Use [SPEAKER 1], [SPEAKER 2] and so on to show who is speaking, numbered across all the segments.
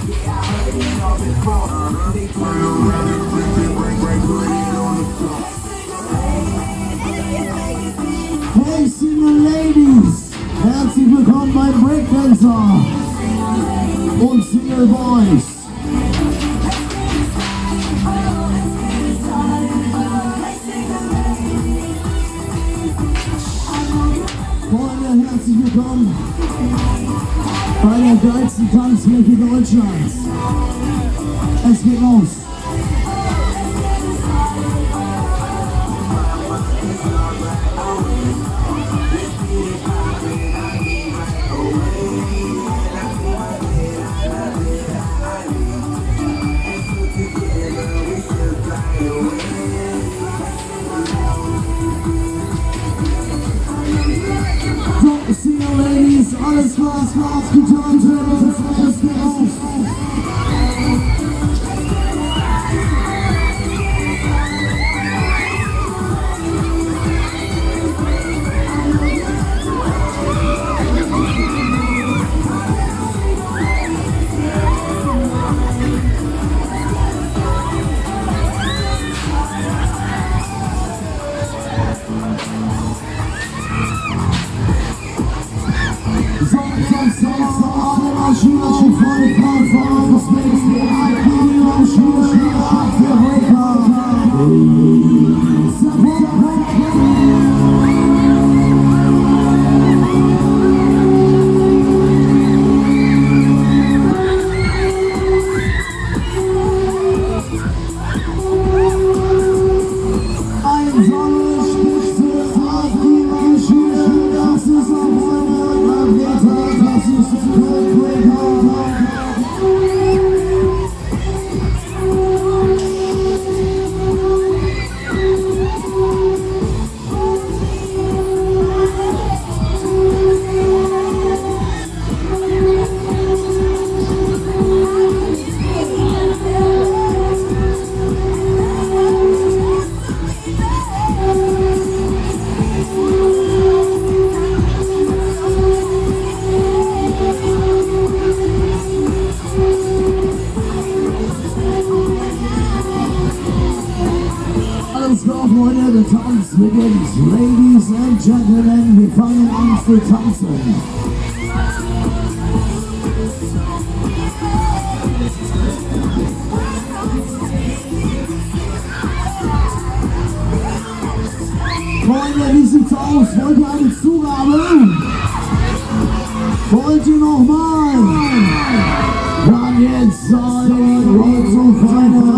[SPEAKER 1] Hey, Single Ladies, herzlich willkommen bei Breakdancer und Single Boys. Freunde, herzlich willkommen bei der geilsten Tanzfläche Deutschlands. Es geht los. Ladies, alles was getan wird, es geht auf. Der Tanz beginnt. Ladies and Gentlemen, wir fangen an zu tanzen. Freunde, wie sieht's aus? Wollt ihr eine Zugabe? Wollt ihr nochmal? Dann jetzt sein Roll so feinen.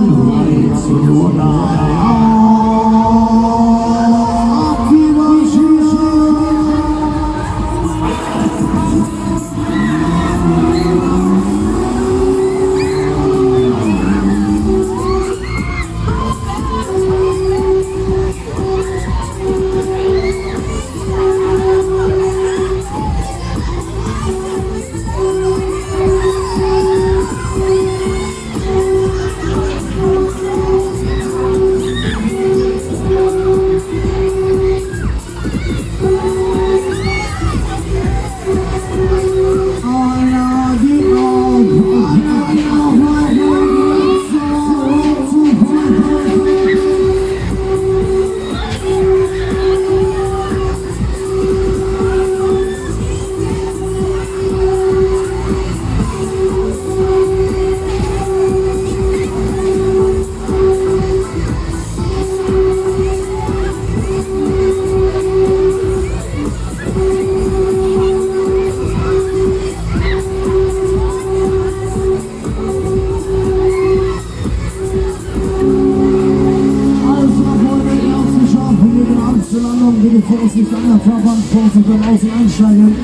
[SPEAKER 1] Bitte Vorsicht an der Fahrbahn, Vorsicht beim Außen einsteigen.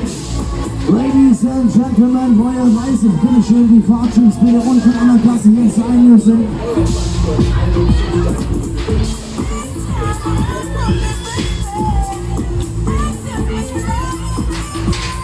[SPEAKER 1] Ladies and Gentlemen, wo ihr weiß, bitte schön die Fahrtschüsse bitte unten an der Kasse jetzt einlösen.